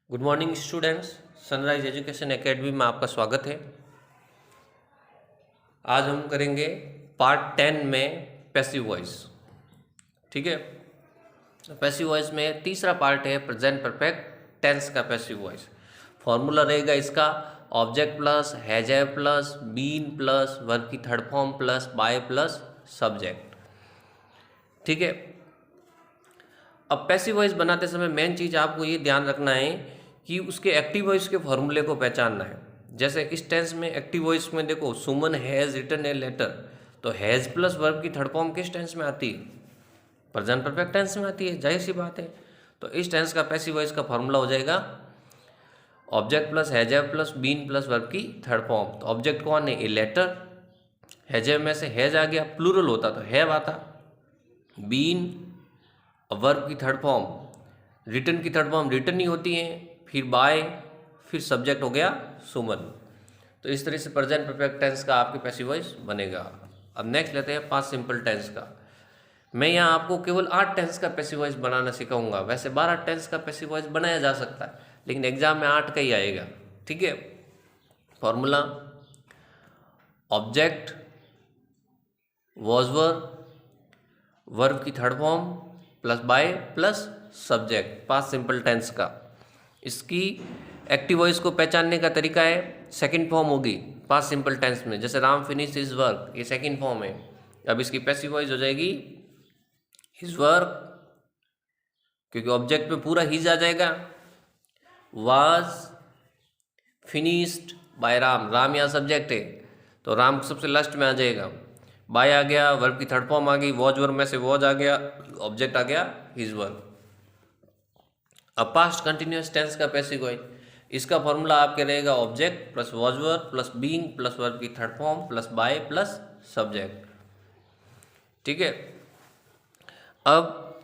Good morning students. Sunrise education academy में आपका स्वागत है। आज हम करेंगे पार्ट 10 में पैसिव वॉइस। ठीक है, पैसिव वॉइस में तीसरा पार्ट है प्रेजेंट परफेक्ट टेंस का पैसिव वॉइस। फॉर्मूला रहेगा इसका object plus has have plus been plus verb की third form plus by plus subject. ठीक है, अब पैसिव वॉइस बनाते समय मेन चीज़ आपको ये ध्यान रखना है कि उसके एक्टिव वॉइस के फॉर्मूले को पहचानना है। जैसे इस टेंस में एक्टिव वॉइस में देखो सुमन हैज़ रिटन ए लेटर, तो हैज़ प्लस वर्ब की थर्ड फॉर्म किस टेंस में आती है? प्रेजेंट परफेक्ट टेंस में आती है, जाहिर सी बात है। तो इस टेंस का पैसिव वॉइस का फॉर्मूला हो जाएगा object plus has have plus been plus verb की थर्ड फॉर्म। तो ऑब्जेक्ट कौन है? A letter. हैज हैव में से हैज आ गया, प्लूरल होता तो हैव आता। बीन वर्ब की थर्ड फॉर्म, रिटन की थर्ड फॉर्म रिटन ही होती है, फिर बाय, फिर सब्जेक्ट हो गया सुमन। तो इस तरह से प्रेजेंट परफेक्ट टेंस का आपके पैसिव वॉइस बनेगा। अब नेक्स्ट लेते हैं पास्ट सिंपल टेंस का। मैं यहाँ आपको केवल 8 टेंस का पैसिव वॉइस बनाना सिखाऊंगा। वैसे 12 टेंस का पैसिव वॉइस बनाया जा सकता है, लेकिन एग्जाम में 8 का ही आएगा। ठीक है, फॉर्मूला ऑब्जेक्ट वॉज वर्ब की third form plus by plus subject past simple tense का। इसकी एक्टिव वॉइस को पहचानने का तरीका है सेकंड फॉर्म होगी पास्ट सिंपल टेंस में। जैसे राम फिनिश हिज वर्क, ये सेकंड फॉर्म है। अब इसकी पैसिव वॉइस हो जाएगी हिज वर्क, क्योंकि ऑब्जेक्ट में पूरा हिज आ जाएगा। Was finished by Ram, Ram यहाँ सब्जेक्ट है तो राम सबसे लास्ट में आ जाएगा। बाय आ गया, वर्ब की थर्ड फॉर्म आ गई, वॉज वर्ब में से वॉज आ गया, ऑब्जेक्ट आ गया हिज वर्क। अब पास्ट कंटिन्यूअस टेंस का पैसिव वॉइस, इसका फॉर्मूला आपके रहेगा object plus was verb plus being plus verb की third form plus by plus subject. ठीक है, अब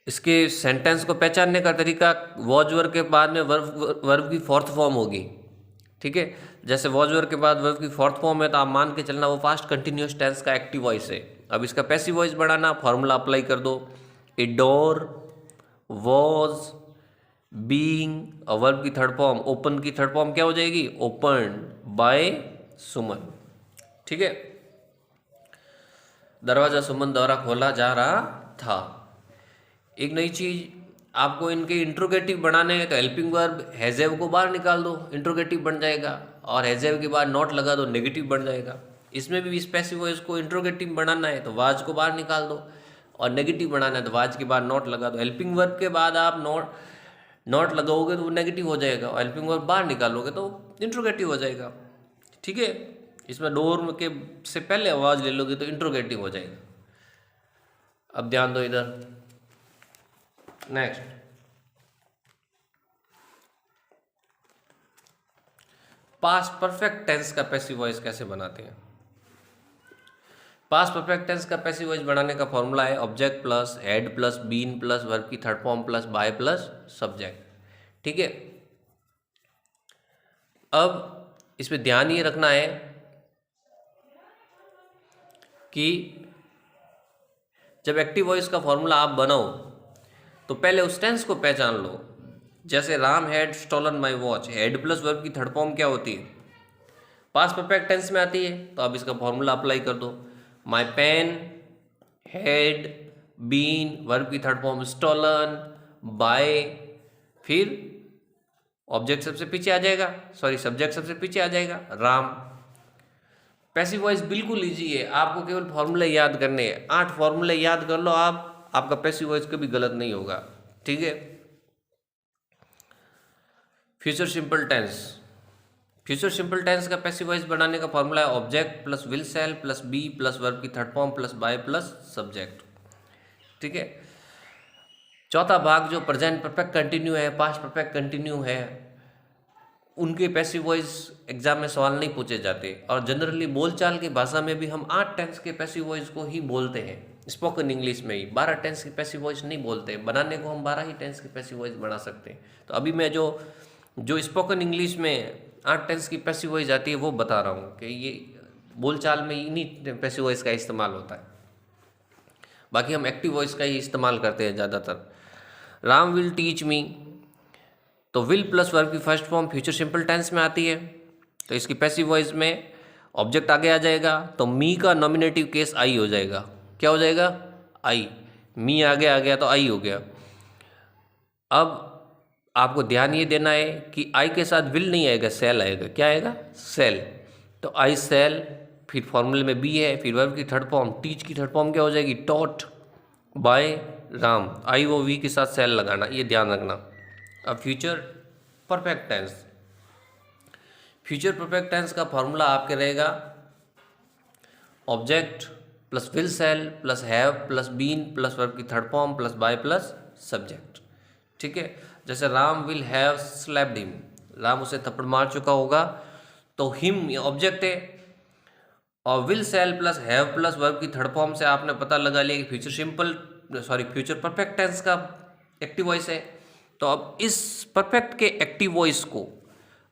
इसके सेंटेंस को पहचानने का तरीका वॉज वर्ब के बाद में वर्ब की फोर्थ फॉर्म होगी। ठीक है, जैसे वॉज वर्ब के बाद वर्ब की फोर्थ फॉर्म है तो आप मान के चलना वो पास्ट कंटिन्यूअस टेंस का एक्टिव वॉइस है। अब इसका पैसिव वॉइस बढ़ाना, फॉर्मूला अप्लाई कर दो। ए डोर वॉज बीइंग और वर्ब की थर्ड फॉर्म ओपन की थर्ड फॉर्म क्या हो जाएगी? ओपन बाय सुमन। ठीक है, दरवाजा सुमन द्वारा खोला जा रहा था। एक नई चीज आपको इनके इंट्रोगेटिव बनाने हैं तो हेल्पिंग वर्ब हैज़ को बाहर निकाल दो, इंट्रोगेटिव बन जाएगा। और हैज़ के बाद नॉट लगा दो, नेगेटिव बन जाएगा। इसमें भी इस पैसिव वॉइस को इंट्रोगेटिव बनाना है तो वाज को बाहर निकाल दो, और नेगेटिव बनाना है तो वाज के बाद नॉट लगा दो। हेल्पिंग वर्ब के बाद आप नॉट लगाओगे तो वो नेगेटिव हो जाएगा, और हेल्पिंग वर्ब बाहर निकालोगे तो इंट्रोगेटिव हो जाएगा। ठीक है, इसमें डोर के से पहले आवाज ले लोगे तो इंट्रोगेटिव हो जाएगा। अब ध्यान दो इधर। नेक्स्ट, पास्ट परफेक्ट टेंस का पैसिव वॉइस कैसे बनाते हैं? पास्ट परफेक्ट टेंस का पैसिव वॉइस बनाने का फॉर्मूला है object plus had plus been plus verb की third form plus by plus subject. ठीक है, अब इसमें ध्यान ये रखना है कि जब एक्टिव वॉइस का फॉर्मूला आप बनाओ तो पहले उस टेंस को पहचान लो। जैसे Ram had stolen my watch, had plus verb की थर्ड फॉर्म क्या होती है? पास्ट परफेक्ट टेंस में आती है, तो अब इसका फॉर्मूला अप्लाई कर दो। My pen had been verb की थर्ड फॉर्म स्टोलन बाय, फिर ऑब्जेक्ट सबसे पीछे आ जाएगा, सॉरी सब्जेक्ट सबसे पीछे आ जाएगा राम। पैसिव वॉइस बिल्कुल इजी है, आपको केवल फॉर्मूले याद करने हैं। 8 फॉर्मूले याद कर लो आप, आपका पैसिव वॉइस कभी गलत नहीं होगा। ठीक है, future simple tense, future simple tense का पैसिव वॉइस बनाने का फॉर्मूला है object plus will shall plus be plus verb की third form plus by plus subject. ठीक है, चौथा भाग जो प्रेजेंट परफेक्ट कंटिन्यू है, पास्ट परफेक्ट कंटिन्यू है, उनके पैसिव वॉइस एग्जाम में सवाल नहीं पूछे जाते। और जनरली बोलचाल की भाषा में भी हम 8 टेंस के पैसिव वॉइस को ही बोलते हैं। स्पोकन इंग्लिश में ही 12 टेंस की पैसिव वॉइस नहीं बोलते, बनाने को हम 12 ही टेंस की पैसिव वॉइस बना सकते हैं। तो अभी मैं जो स्पोकन इंग्लिश में 8 टेंस की पैसिव वॉइस आती है वो बता रहा हूँ कि ये बोलचाल में इन्हीं पैसिव वॉइस का इस्तेमाल होता है। बाकी हम एक्टिव वॉइस का ही इस्तेमाल करते हैं ज़्यादातर। राम विल टीच मी, तो विल प्लस वर्ब की first form future simple tense में आती है, तो इसकी पैसिव वॉइस में ऑब्जेक्ट आगे आ जाएगा, तो मी का नॉमिनेटिव केस आई हो जाएगा। क्या हो जाएगा? आई। मी आगे आ गया तो आई हो गया। अब आपको ध्यान ये देना है कि आई के साथ विल नहीं आएगा, सेल आएगा। क्या आएगा? सेल। तो आई सेल, फिर फॉर्मूले में बी है, फिर वर्ब की थर्ड फॉर्म टीच की थर्ड फॉर्म क्या हो जाएगी? Taught by Ram. आई वो वी के साथ सेल लगाना, ये ध्यान रखना। अब future perfect tense, future perfect tense का फॉर्मूला आपके रहेगा object plus will shall plus have plus been plus verb की third form plus by plus subject. ठीक है, जैसे Ram will have slapped him, Ram उसे थप्पड़ मार चुका होगा, तो हिम ये ऑब्जेक्ट है, और will shall plus have plus verb की थर्ड फॉर्म से आपने पता लगा लिया कि फ्यूचर परफेक्ट टेंस का एक्टिव वॉइस है। तो अब इस परफेक्ट के एक्टिव वॉइस को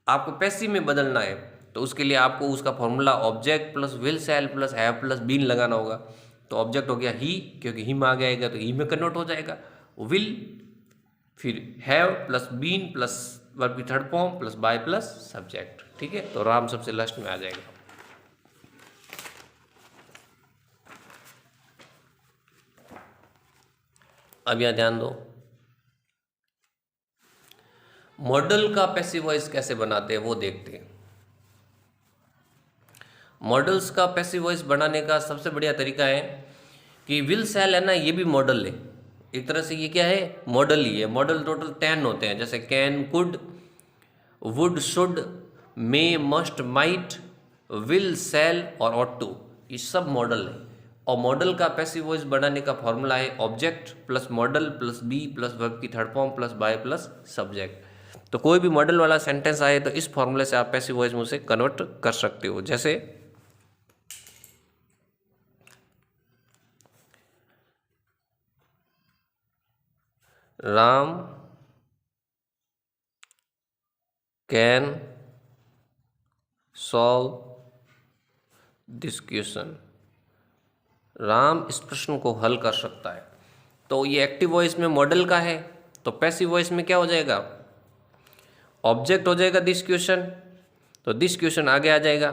आपको पैसिव में बदलना है, तो उसके लिए आपको उसका formula object plus will shall plus have plus been लगाना होगा। तो ऑब्जेक्ट हो गया ही, क्योंकि हिम आ जाएगा तो ही में कन्वर्ट हो जाएगा। विल, फिर have plus been plus verb की third form plus by plus subject. ठीक है, तो राम सबसे लास्ट में आ जाएगा। अब यहाँ ध्यान दो, मॉडल का पैसिव वॉइस कैसे बनाते हैं वो देखते हैं। मॉडल्स का पैसिव वॉइस बनाने का सबसे बढ़िया तरीका है कि विल सेल है ना, ये भी मॉडल है एक तरह से। ये क्या है? मॉडल ही है। मॉडल टोटल 10 होते हैं, जैसे can, could, would, should, may, must, might, will, shall और ऑट टू, ये सब मॉडल है। और मॉडल का पैसिव वॉइस बनाने का फॉर्मूला है object plus modal plus be plus verb की third form plus by plus subject. तो कोई भी मॉडल वाला सेंटेंस आए तो इस फॉर्मूले से आप पैसिव वॉइस में उसे कन्वर्ट कर सकते हो। जैसे Ram can solve this question, Ram इस प्रश्न को हल कर सकता है। तो ये एक्टिव वॉइस में मॉडल का है, तो पैसिव वॉइस में क्या हो जाएगा? ऑब्जेक्ट हो जाएगा दिस क्वेश्चन, तो दिस क्वेश्चन आगे आ जाएगा।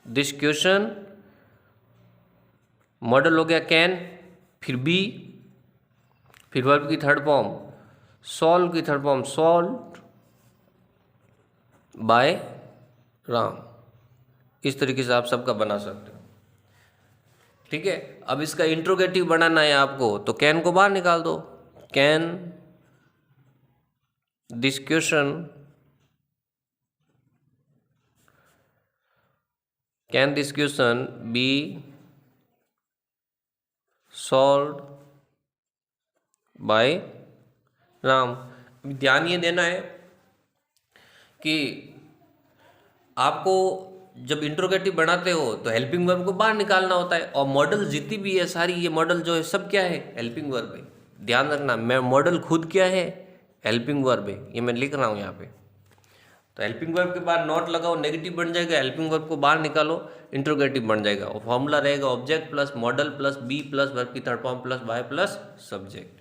दिस क्वेश्चन मॉडल हो गया कैन, फिर बी, फिर वर्ब की थर्ड फॉर्म सॉल्व की third form solve by Ram. इस तरीके से आप सबका बना सकते हो। ठीक है, अब इसका इंट्रोगेटिव बनाना है आपको, तो कैन को बाहर निकाल दो। Can this question, can this question be solve by Ram. ध्यान ये देना है कि आपको जब इंट्रोगेटिव बनाते हो तो हेल्पिंग वर्ब को बाहर निकालना होता है, और मॉडल जितनी भी है सारी, ये मॉडल जो है सब क्या है? हेल्पिंग वर्ब है। ध्यान रखना, मैं मॉडल खुद क्या है? हेल्पिंग वर्ब है। ये मैं लिख रहा हूँ यहाँ पे। तो हेल्पिंग वर्ब के बाद नॉट लगाओ, नेगेटिव बन जाएगा, हेल्पिंग वर्ब को बाहर निकालो, इंट्रोगेटिव बन जाएगा। और फॉर्मूला रहेगा object plus modal plus be plus verb की third form plus by plus subject.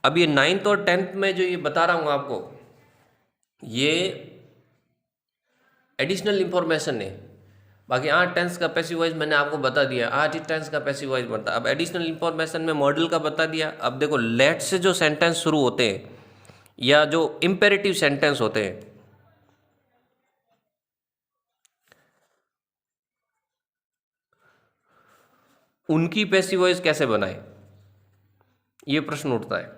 अब ये 9th और 10th में जो ये बता रहा हूँ आपको, ये एडिशनल इंफॉर्मेशन है। बाकी 8 टेंस का पैसिव वॉइस मैंने आपको बता दिया, 8 ही टेंस का पैसिव वॉइस बनता है। अब एडिशनल इंफॉर्मेशन में मॉडल का बता दिया। अब देखो, लेट से जो सेंटेंस शुरू होते हैं या जो इंपेरेटिव सेंटेंस होते हैं, उनकी पैसिव वॉइस कैसे बनाए, ये प्रश्न उठता है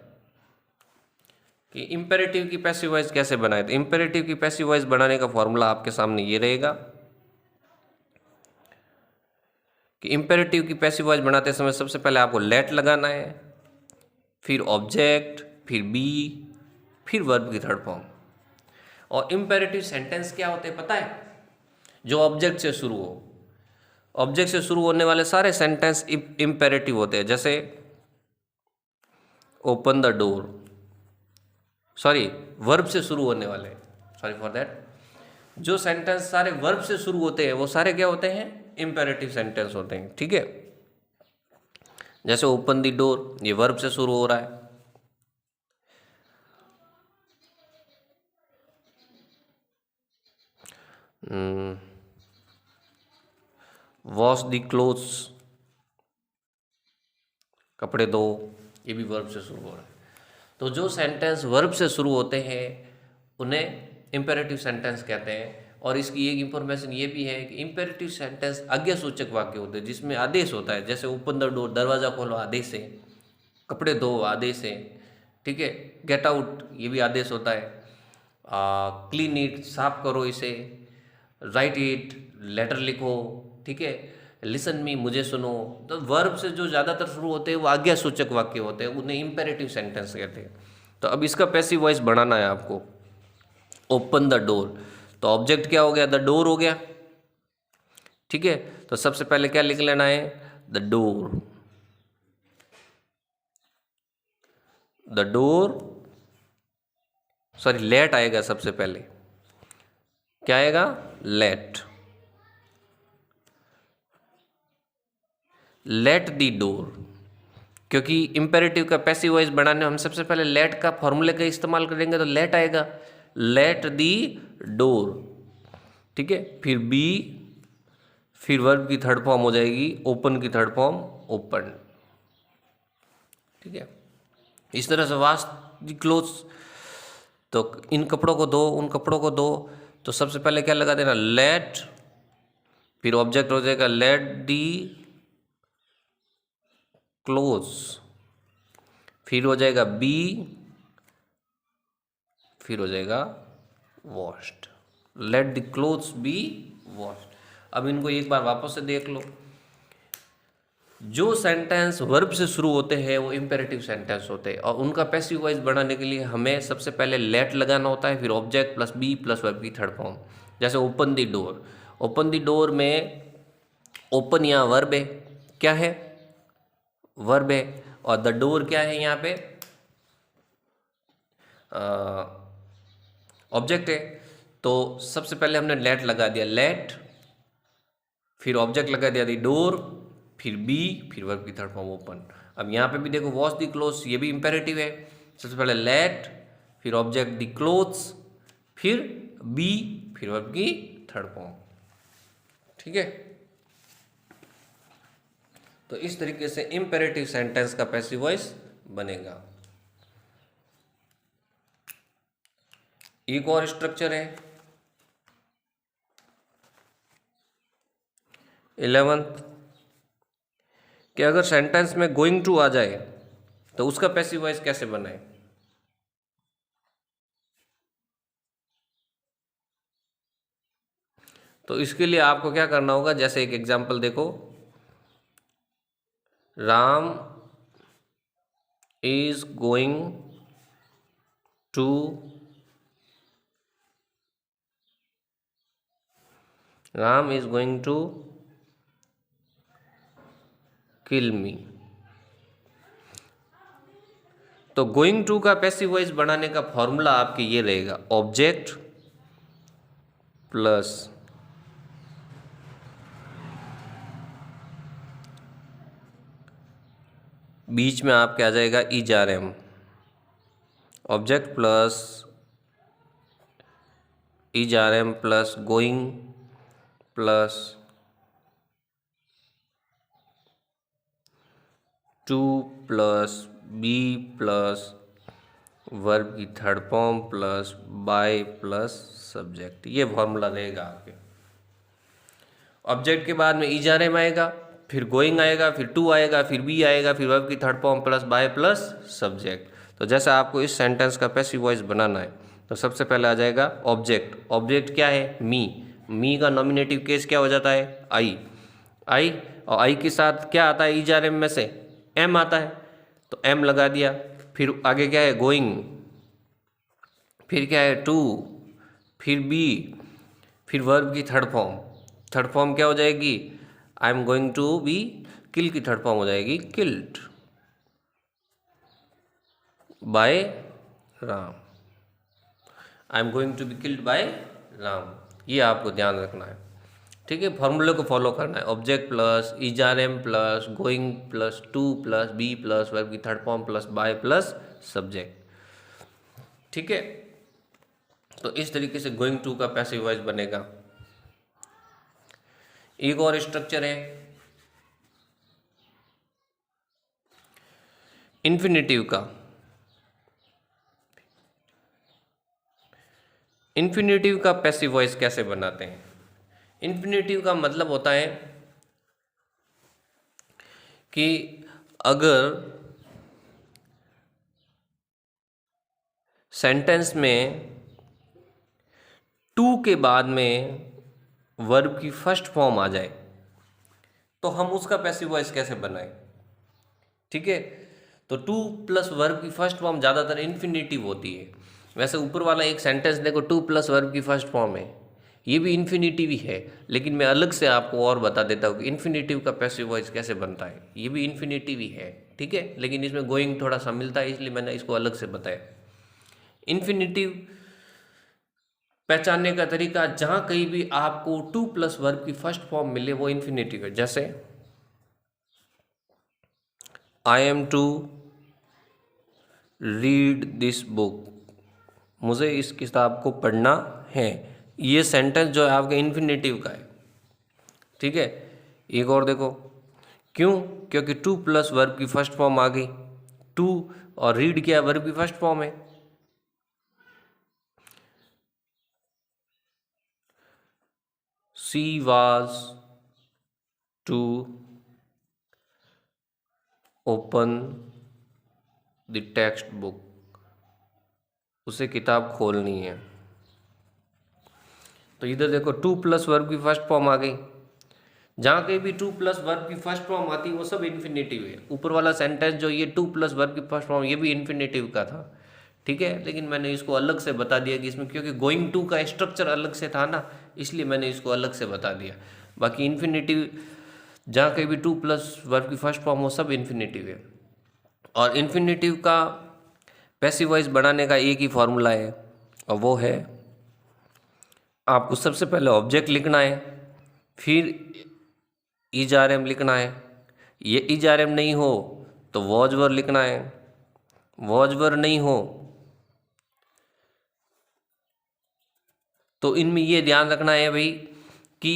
कि इंपेरेटिव की पैसिव वॉइस कैसे बनाए। तो इंपेरेटिव की पैसिव वॉइस बनाने का फॉर्मूला आपके सामने ये रहेगा कि इंपेरेटिव की पैसिव वॉइस बनाते समय सबसे पहले आपको लेट लगाना है, फिर ऑब्जेक्ट, फिर बी, फिर वर्ब की थर्ड फॉर्म। और इंपेरेटिव सेंटेंस क्या होते हैं पता है? जो ऑब्जेक्ट से शुरू हो। ऑब्जेक्ट से शुरू होने वाले सारे सेंटेंस इंपेरेटिव होते हैं। जैसे open the door, sorry verb से शुरू होने वाले, सॉरी फॉर दैट, जो सेंटेंस सारे वर्ब से शुरू होते हैं वो सारे क्या होते हैं? इंपेरेटिव सेंटेंस होते हैं। ठीक है, जैसे ओपन द डोर, ये वर्ब से शुरू हो रहा है। वॉश द क्लोथ्स, कपड़े धो, ये भी वर्ब से शुरू हो रहा है। तो जो सेंटेंस वर्ब से शुरू होते हैं उन्हें इम्पेरेटिव सेंटेंस कहते हैं। और इसकी एक इंफॉर्मेशन ये भी है कि इम्पेरेटिव सेंटेंस आज्ञासूचक वाक्य होते हैं जिसमें आदेश होता है। जैसे ओपन द डोर, दरवाज़ा खोलो, आदेश है। कपड़े धो, आदेश है। ठीक है। गेट आउट, ये भी आदेश होता है। क्लीन इट, साफ करो इसे। राइट इट, लेटर लिखो। ठीक है। लिसन मी, मुझे सुनो। तो वर्ब से जो ज़्यादातर शुरू होते हैं वो आज्ञासूचक वाक्य होते हैं, उन्हें इम्पेरेटिव सेंटेंस कहते हैं। तो अब इसका पैसिव वॉइस बनाना है आपको। ओपन द डोर, तो ऑब्जेक्ट क्या हो गया? द डोर हो गया। ठीक है। तो सबसे पहले क्या लिख लेना है? The door. The door, sorry, let आएगा सबसे पहले। क्या आएगा? लेट। लेट द डोर, क्योंकि इम्पेरेटिव का पैसिव वॉइस बनाने हम सबसे पहले लेट का फॉर्मूले का इस्तेमाल करेंगे, तो लेट आएगा। Late the door. ठीक है। फिर बी, फिर वर्ब की थर्ड फॉर्म हो जाएगी ओपन की थर्ड फॉर्म ओपन। ठीक है। इस तरह से वॉश द क्लोथ्स, तो इन कपड़ों को धो, उन कपड़ों को धो। तो सबसे पहले क्या लगा देना? लेट, फिर ऑब्जेक्ट हो जाएगा लेट दी क्लोथ्स, फिर हो जाएगा बी, फिर हो जाएगा washed. Let the clothes B washed. अब इनको एक बार वापस से देख लो। जो सेंटेंस वर्ब से शुरू होते हैं वो इम्पेरेटिव सेंटेंस होते हैं, और उनका पैसिव वॉइस बनाने के लिए हमें सबसे पहले लेट लगाना होता है, फिर object plus be plus verb की थर्ड फॉर्म। जैसे open the door, open the door में ओपन यहाँ वर्ब है। क्या है? वर्ब है। और द डोर क्या है यहाँ पे? ऑब्जेक्ट है। तो सबसे पहले हमने लेट लगा दिया, लेट, फिर ऑब्जेक्ट लगा दिया दी डोर, फिर बी, फिर वर्ब की थर्ड फॉर्म ओपन। अब यहाँ पे भी देखो वॉश दी क्लोथ्स, ये भी इंपेरेटिव है। सबसे पहले लेट, फिर ऑब्जेक्ट दी क्लोथ्स, फिर बी, फिर वर्ब की थर्ड फॉर्म। ठीक है। तो इस तरीके से इंपेरेटिव सेंटेंस का पैसिव वॉइस बनेगा। एक और स्ट्रक्चर है 11th, कि अगर सेंटेंस में गोइंग टू आ जाए तो उसका पैसिव वॉइस कैसे बनाए। तो इसके लिए आपको क्या करना होगा? जैसे एक एग्जांपल देखो, Ram is going to kill me. तो गोइंग टू का पैसिव वॉइस बनाने का फॉर्मूला आपके ये रहेगा, ऑब्जेक्ट प्लस बीच में आपके आ जाएगा is are am. Object plus is are am plus going plus to plus be plus verb की third form plus by plus subject. ये फॉर्मूला रहेगा आपके। ऑब्जेक्ट के बाद में इज आर एम आएगा, फिर गोइंग आएगा, फिर टू आएगा, फिर बी आएगा, फिर वर्ब की third form plus by plus subject. तो जैसा आपको इस सेंटेंस का पैसिव वॉइस बनाना है, तो सबसे पहले आ जाएगा ऑब्जेक्ट। ऑब्जेक्ट क्या है? मी का नॉमिनेटिव केस क्या हो जाता है? आई। और आई के साथ क्या आता है? इज आर एम में से एम आता है, तो एम लगा दिया। फिर आगे क्या है? गोइंग, फिर क्या है? टू, फिर बी, फिर वर्ब की थर्ड फॉर्म। थर्ड फॉर्म क्या हो जाएगी? I am going to be kill की थर्ड फॉर्म हो जाएगी killed by Ram. I am going to be killed by Ram, ये आपको ध्यान रखना है। ठीक है, फॉर्मूले को फॉलो करना है। Object plus is are am plus going plus to plus be plus verb की third form plus by plus subject. ठीक है, तो इस तरीके से गोइंग टू का पैसिव वॉइस बनेगा। एक और स्ट्रक्चर है इन्फिनेटिव का। इन्फिनेटिव का पैसिव वॉइस कैसे बनाते हैं? इन्फिनेटिव का मतलब होता है कि अगर सेंटेंस में टू के बाद में वर्ब की फर्स्ट फॉर्म आ जाए तो हम उसका पैसिव वॉइस कैसे बनाएं? ठीक है, तो टू प्लस वर्ब की फर्स्ट फॉर्म ज़्यादातर इन्फिनेटिव होती है। वैसे ऊपर वाला एक सेंटेंस देखो, टू प्लस वर्ब की फर्स्ट फॉर्म है, ये भी इन्फिनेटिव ही है, लेकिन मैं अलग से आपको और बता देता हूँ कि इन्फिनेटिव का पैसिव वॉइस कैसे बनता है। ये भी इन्फिनेटिव ही है, ठीक है, लेकिन इसमें गोइंग थोड़ा सा मिलता है, इसलिए मैंने इसको अलग से बताया। इन्फिनेटिव पहचानने का तरीका, जहाँ कहीं भी आपको टू प्लस वर्ब की फर्स्ट फॉर्म मिले वो इन्फिनेटिव है। जैसे I am to read this book, मुझे इस किताब को पढ़ना है, ये सेंटेंस जो है आपके इन्फिनेटिव का है। ठीक है, एक और देखो, क्यों? क्योंकि टू प्लस वर्ब की फर्स्ट फॉर्म आ गई, टू और रीड क्या वर्ब की फर्स्ट फॉर्म है। She was to open the text book, उसे किताब खोलनी है। तो इधर देखो टू प्लस वर्ब की फर्स्ट फॉर्म आ गई, जहाँ कहीं भी टू प्लस वर्ब की फर्स्ट फॉर्म आती है वो सब इन्फिनेटिव है। ऊपर वाला सेंटेंस जो ये टू प्लस वर्ब की फर्स्ट फॉर्म, ये भी इन्फिनेटिव का था। ठीक है, लेकिन मैंने इसको अलग से बता दिया कि इसमें, क्योंकि गोइंग टू का स्ट्रक्चर अलग से था ना, इसलिए मैंने इसको अलग से बता दिया। बाकी इन्फिनेटिव जहाँ कहीं भी टू प्लस वर्ब की फर्स्ट फॉर्म हो सब इन्फिनेटिव है। और इन्फिनेटिव का पैसिव वॉइस बनाने का एक ही फॉर्मूला है, और वो है आपको सबसे पहले ऑब्जेक्ट लिखना है, फिर इज आर एम लिखना है। ये इज आर एम नहीं हो तो वॉज वर लिखना है, वॉज वर नहीं हो तो इनमें ये ध्यान रखना है भाई कि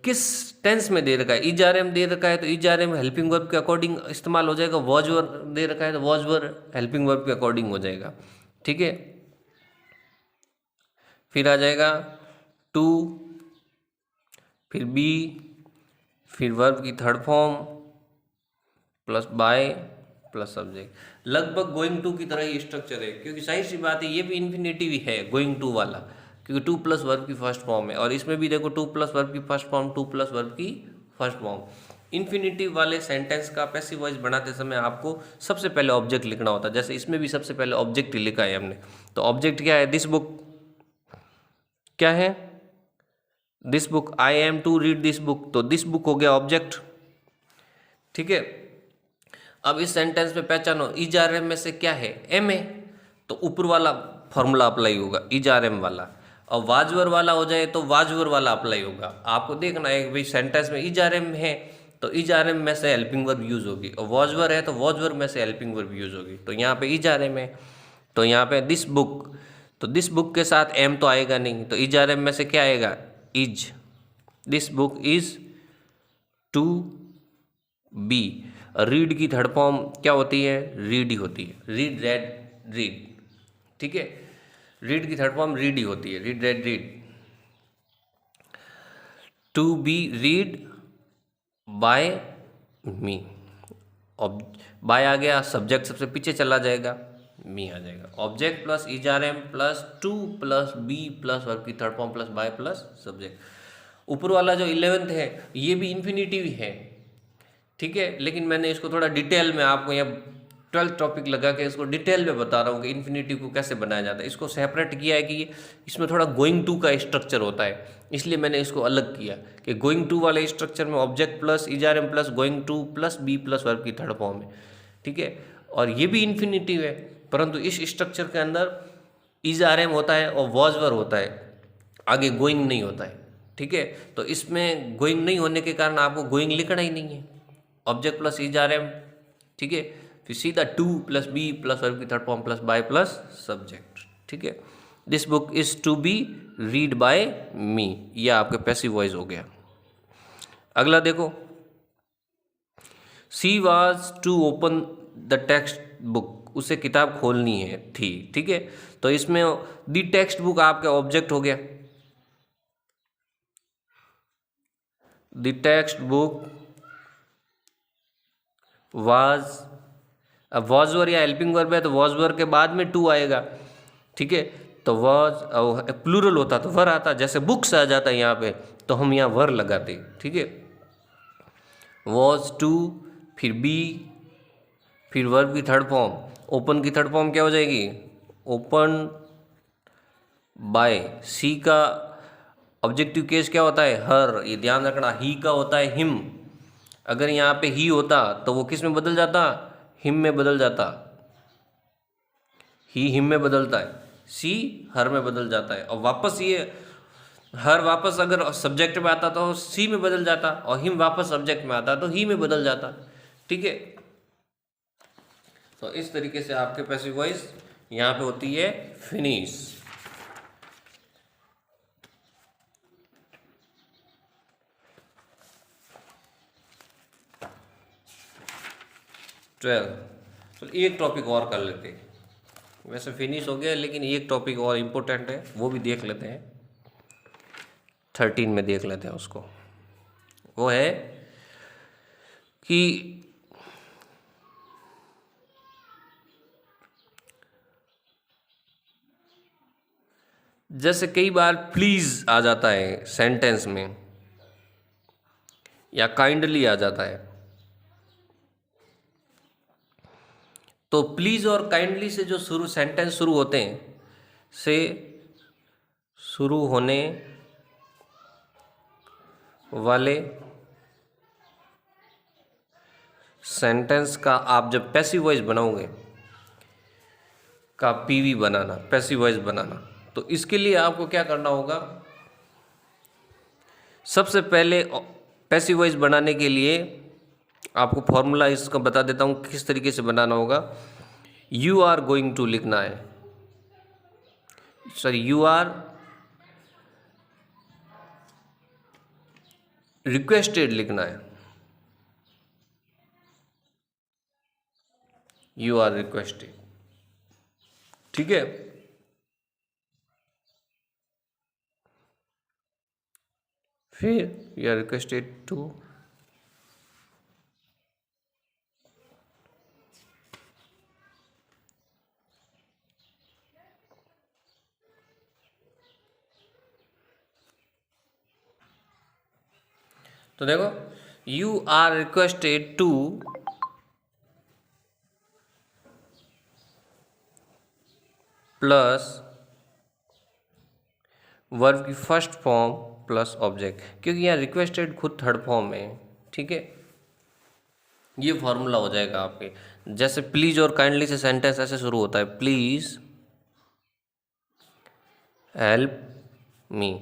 किस टेंस में दे रखा है। इज आर एम दे रखा है तो is are am helping verb के अकॉर्डिंग इस्तेमाल हो जाएगा, वॉज वर दे रखा है तो वॉज वर हेल्पिंग वर्ब के अकॉर्डिंग हो जाएगा। ठीक है, फिर आ जाएगा टू, फिर बी, फिर वर्ब की third form plus by plus subject. लगभग गोइंग टू की तरह ही स्ट्रक्चर है, क्योंकि सही सी बात है ये भी इन्फिनेटिव ही है गोइंग टू वाला, क्योंकि टू प्लस वर्ब की फर्स्ट फॉर्म है। और इसमें भी देखो टू प्लस वर्ब की first form, to plus verb की फर्स्ट फॉर्म। इन्फिनेटिव वाले सेंटेंस का पैसिव वॉइस बनाते समय आपको सबसे पहले ऑब्जेक्ट लिखना होता है। जैसे इसमें भी सबसे पहले ऑब्जेक्ट ही लिखा है हमने, तो ऑब्जेक्ट क्या है? This book. क्या है? This book. I am to read this book, तो दिस बुक हो गया ऑब्जेक्ट। ठीक है, अब इस सेंटेंस में पहचानो इज आर एम में से क्या है? एम है, तो ऊपर वाला फॉर्मूला अप्लाई होगा इज आर एम वाला। और वाजवर वाला हो जाए तो वाजवर वाला अप्लाई होगा। आपको देखना है कि भाई सेंटेंस में इज आर एम है तो इज आर एम में से हेल्पिंग वर्ब यूज होगी, और वॉजवर है तो वॉजवर में से हेल्पिंग वर्ब यूज होगी। तो यहाँ पे इज आर एम है तो यहाँ पे दिस बुक, तो दिस बुक के साथ एम तो आएगा नहीं, तो इज आर एम में से क्या आएगा? Is. This book is to be. Read की थर्ड फॉर्म क्या होती है? रीड ही होती है। Read, read, read. ठीक है, रीड की थर्ड फॉर्म रीड ही होती है। Read, read, read. To be read by me. अब बाय आ गया, सब्जेक्ट सबसे पीछे चला जाएगा, मी आ जाएगा। Object plus is are am plus to plus be plus verb की third form plus by plus subject. ऊपर वाला जो 11th है ये भी इन्फिनेटिव है। ठीक है, लेकिन मैंने इसको थोड़ा डिटेल में आपको यहाँ 12th टॉपिक लगा के इसको डिटेल में बता रहा हूँ कि इन्फिनेटिव को कैसे बनाया जाता है। इसको सेपरेट किया है कि इसमें थोड़ा गोइंग टू का स्ट्रक्चर होता है, इसलिए मैंने इसको अलग किया कि गोइंग टू वाले स्ट्रक्चर में object plus is are am plus going to plus be plus verb की थर्ड फॉर्म है। ठीक है, और ये भी इन्फिनेटिव है, परंतु इस स्ट्रक्चर के अंदर इज आर एम होता है और वॉज वर होता है। आगे गोइंग नहीं होता है, ठीक है। तो इसमें गोइंग नहीं होने के कारण आपको गोइंग लिखना ही नहीं है, object plus is are am, ठीक है। फिर सीधा to plus be plus verb की third form plus by plus subject, ठीक है। This book is to be read by me, यह आपके पैसिव वॉइस हो गया। अगला देखो, she was to open the text book, उसे किताब खोलनी है थी, ठीक है। तो इसमें द टेक्स्ट बुक आपका ऑब्जेक्ट हो गया, द टेक्स्ट बुक वाज, अब वॉज वर या हेल्पिंग वर्ब है तो वॉज वर के बाद में टू आएगा, ठीक है। तो वॉज प्लूरल होता तो वर आता, जैसे बुक्स आ जाता है यहाँ पे तो हम यहाँ वर लगाते, ठीक है। वॉज टू, फिर बी, फिर वर्ब की थर्ड फॉर्म, ओपन की थर्ड फॉर्म क्या हो जाएगी, ओपन बाय। सी का ऑब्जेक्टिव केस क्या होता है, हर, ये ध्यान रखना। ही का होता है हिम, अगर यहाँ पे ही होता तो वो किस में बदल जाता, हिम में बदल जाता, ही हिम में बदलता है, सी हर में बदल जाता है। और वापस ये हर वापस अगर सब्जेक्ट में आता तो सी में बदल जाता, और हिम वापस सब्जेक्ट में आता तो ही में बदल जाता, ठीक है। तो इस तरीके से आपके पैसिव वॉइस यहाँ पे होती है फिनिश। तो एक टॉपिक और कर लेते हैं, वैसे फिनिश हो गया लेकिन एक टॉपिक और इम्पोर्टेंट है, वो भी देख लेते हैं, 13 में देख लेते हैं उसको। वो है कि जैसे कई बार प्लीज़ आ जाता है सेंटेंस में, या काइंडली आ जाता है, तो प्लीज़ और काइंडली से जो सेंटेंस शुरू होते हैं, से शुरू होने वाले सेंटेंस का आप जब पैसिव वॉइस बनाओगे, का पीवी बनाना, पैसिव वॉइस बनाना, तो इसके लिए आपको क्या करना होगा, सबसे पहले पैसिव वॉइस बनाने के लिए आपको फॉर्मूला इसका बता देता हूँ किस तरीके से बनाना होगा। यू आर गोइंग टू लिखना है, सॉरी यू आर रिक्वेस्टेड लिखना है, यू आर रिक्वेस्टेड, ठीक है। फिर यू आर रिक्वेस्टेड टू, तो देखो you are requested to plus verb की फर्स्ट फॉर्म प्लस ऑब्जेक्ट, क्योंकि यहाँ रिक्वेस्टेड खुद थर्ड फॉर्म में है, ठीक है। ये फॉर्मूला हो जाएगा आपके, जैसे प्लीज और काइंडली से सेंटेंस ऐसे शुरू होता है, प्लीज हेल्प मी।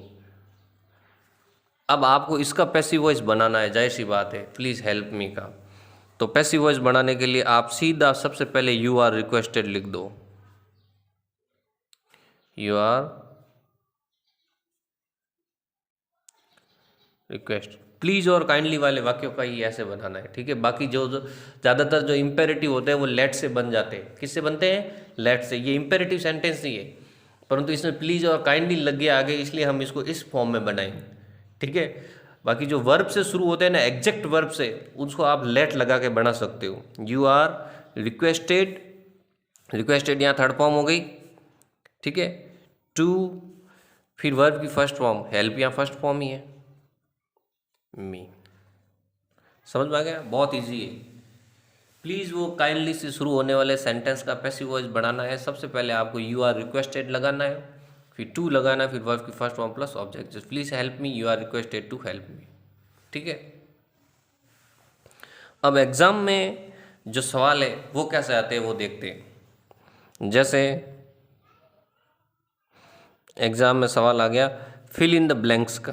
अब आपको इसका पैसिव वॉइस बनाना है, जाहिर सी बात है, प्लीज़ हेल्प मी का। तो पैसिव वॉइस बनाने के लिए आप सीधा सबसे पहले यू आर रिक्वेस्टेड लिख दो, यू आर रिक्वेस्ट। प्लीज और काइंडली वाले वाक्यों का ही ऐसे बनाना है, ठीक है। बाकी जो ज़्यादातर जो इम्पेरेटिव होते हैं वो लेट से बन जाते हैं, किससे बनते हैं, लेट से। ये इम्पेरेटिव सेंटेंस नहीं है, परंतु इसमें प्लीज और काइंडली लग गया आगे, इसलिए हम इसको इस फॉर्म में बनाएंगे, ठीक है। बाकी जो वर्ब से शुरू होते हैं ना, एग्जैक्ट वर्ब से, उसको आप लेट लगा के बना सकते हो। यू आर रिक्वेस्टेड, रिक्वेस्टेड यहाँ थर्ड फॉर्म हो गई, ठीक है। टू, फिर वर्ब की फर्स्ट फॉर्म, हेल्प यहाँ फर्स्ट फॉर्म ही है, मी। समझ में आ गया, बहुत इजी है। प्लीज़ वो काइंडली से शुरू होने वाले सेंटेंस का पैसिव वॉइस बनाना है, सबसे पहले आपको यू आर रिक्वेस्टेड लगाना है, फिर टू लगाना, फिर वर्ब की first form plus object, just please help me, you are requested to help me, ठीक है। अब एग्जाम में जो सवाल है वो कैसे आते हैं वो देखते हैं। जैसे एग्जाम में सवाल आ गया, फिल इन द ब्लैंक्स का।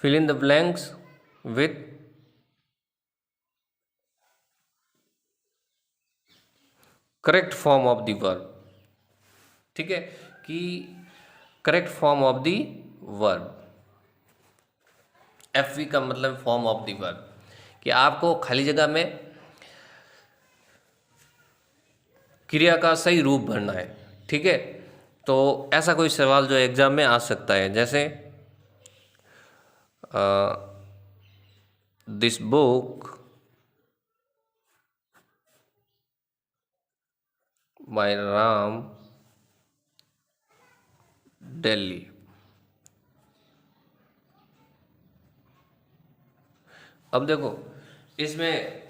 Fill in the blanks with correct form of the verb. ठीक है, कि correct form of the verb. F V का मतलब फॉर्म ऑफ द वर्ब, कि आपको खाली जगह में क्रिया का सही रूप भरना है। ठीक है, तो ऐसा कोई सवाल जो एग्जाम में आ सकता है, जैसे this book by Ram Delhi. अब देखो, इसमें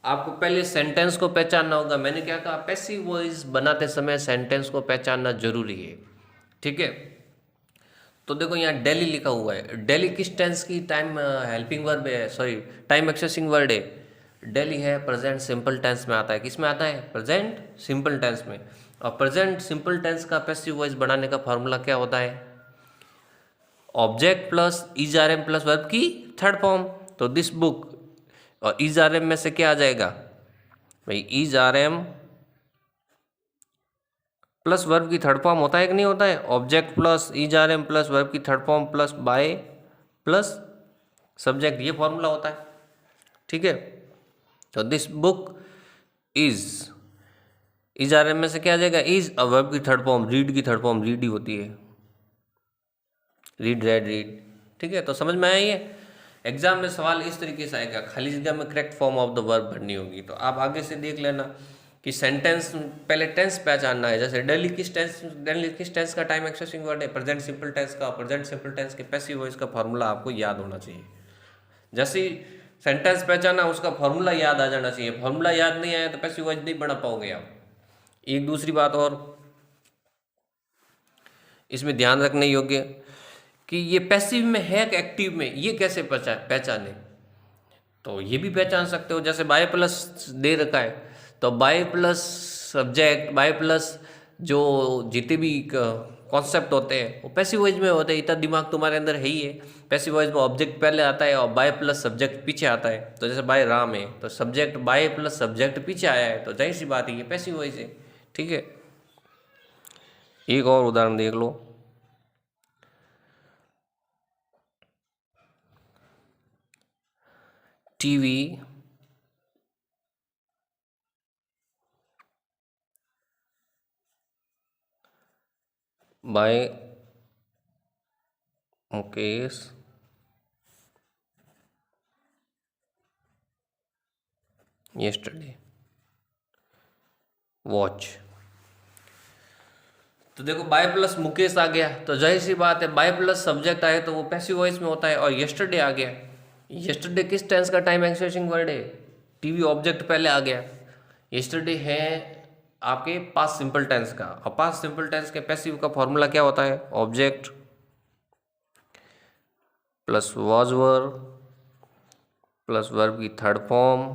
आपको पहले सेंटेंस को पहचानना होगा। मैंने क्या कहा, पैसिव वॉइस बनाते समय सेंटेंस को पहचानना जरूरी है। ठीक है, तो देखो यहाँ डेली लिखा हुआ है। डेली किस टेंस की टाइम हेल्पिंग वर्ब है, सॉरी टाइम एक्सेसिंग वर्ड है। डेली है प्रेजेंट सिंपल टेंस में आता है। किस में आता है? प्रेजेंट सिंपल टेंस में। और प्रेजेंट सिंपल टेंस का पैसिव वॉइस बनाने का फॉर्मूला क्या होता है? Object plus is are am plus verb की थर्ड फॉर्म। तो दिस बुक, और इज आर एम में से क्या आ जाएगा भाई? Is are am plus verb की थर्ड फॉर्म होता है कि नहीं होता है? Object plus is are am plus verb की third form plus by plus subject, ये फॉर्मूला होता है। ठीक है, तो this book is are am में से क्या आ जाएगा? इज, वर्ब की थर्ड फॉर्म, रीड की थर्ड फॉर्म रीड ही होती है, रीड रेड रीड। ठीक है, तो समझ में आया ये? एग्जाम में सवाल इस तरीके से आएगा, खाली जगह में correct form of the verb भरनी होगी। तो आप आगे से देख लेना कि सेंटेंस पहले टेंस पहचानना है। जैसे डेली किस टेंस का टाइम एक्सेसिंग वर्ड है? प्रेजेंट सिंपल टेंस का। प्रेजेंट सिंपल टेंस के पैसिव वॉइस का फॉर्मूला आपको याद होना चाहिए। जैसे सेंटेंस पहचाना, उसका फॉर्मूला याद आ जाना चाहिए। फॉर्मूला याद नहीं आया तो पैसिव वॉइस नहीं बना पाओगे आप। एक दूसरी बात और इसमें ध्यान रखने योग्य, कि ये पैसिव में है कि एक्टिव में, ये कैसे पहचाने? तो ये भी पहचान सकते हो। जैसे बाय प्लस दे रखा है, तो by plus subject, by plus जो जितने भी कॉन्सेप्ट होते हैं वो पैसिव वॉइस में होते हैं। इतना दिमाग तुम्हारे अंदर है ही है। पैसिव वॉइस में ऑब्जेक्ट पहले आता है और बाय प्लस सब्जेक्ट पीछे आता है। तो जैसे बाय राम है तो सब्जेक्ट बाय प्लस सब्जेक्ट पीछे आया है, तो जाहिर सी बात है ये पैसिव वॉइस है। ठीक है, एक और उदाहरण देख लो। TV by Mukesh yesterday watch. तो देखो बाय प्लस मुकेश आ गया, तो जाहिर सी बात है बाय प्लस सब्जेक्ट आए तो वो पैसिव वॉइस में होता है। और yesterday आ गया, yesterday किस टेंस का टाइम एक्सेसिंग वर्ड है? टीवी ऑब्जेक्ट पहले आ गया। yesterday है आपके पास्ट सिंपल टेंस का, और पास्ट सिंपल टेंस के पैसिव का फॉर्मूला क्या होता है? Object plus was verb plus verb की third form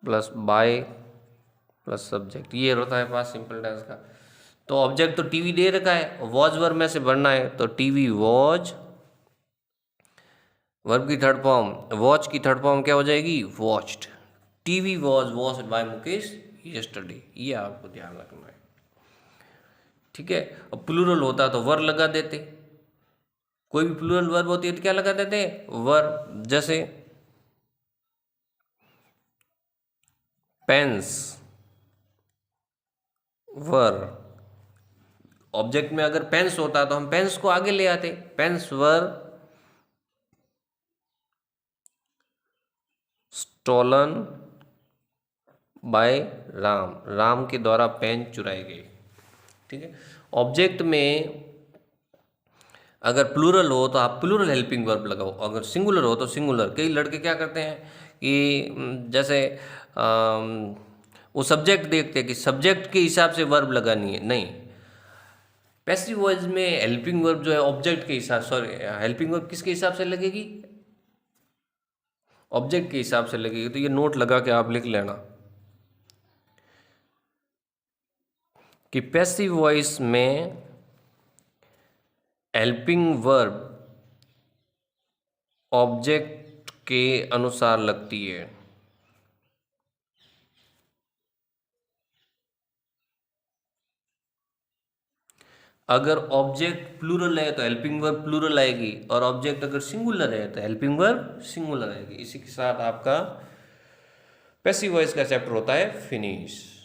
plus by plus subject, ये होता है पास्ट सिंपल टेंस का। तो ऑब्जेक्ट तो टीवी दे रखा है, वॉज वर्ब में से भरना है, तो टीवी वॉज, वर्ब की थर्ड फॉर्म, वॉच की थर्ड फॉर्म क्या हो जाएगी? Watched. TV was watched bye Mukesh yesterday, ये आपको ध्यान रखना है। ठीक है, अब प्लूरल होता तो वर लगा देते। कोई भी प्लूरल वर्ब होती है तो क्या लगा देते? वर। जैसे पेन्स वर, ऑब्जेक्ट में अगर पेन्स होता तो हम पेन्स को आगे ले आते, pens were stolen by Ram, Ram के द्वारा पेन चुराई गई। ठीक है, ऑब्जेक्ट में अगर प्लूरल हो तो आप प्लूरल हेल्पिंग वर्ब लगाओ, अगर सिंगुलर हो तो सिंगुलर। कई लड़के क्या करते हैं कि जैसे वो सब्जेक्ट देखते हैं कि सब्जेक्ट के हिसाब से वर्ब लगानी है, नहीं, पैसिव वॉइस में हेल्पिंग वर्ब जो है ऑब्जेक्ट के हिसाब, सॉरी, हेल्पिंग वर्ब किसके हिसाब से लगेगी? ऑब्जेक्ट के हिसाब से लगेगी। तो ये नोट लगा के आप लिख लेना कि पैसिव वॉइस में हेल्पिंग वर्ब ऑब्जेक्ट के अनुसार लगती है। अगर ऑब्जेक्ट प्लूरल है तो हेल्पिंग वर्ब प्लूरल आएगी, और ऑब्जेक्ट अगर सिंगुलर है तो हेल्पिंग वर्ब सिंगुलर आएगी। इसी के साथ आपका पैसिव वॉइस का चैप्टर होता है फिनिश।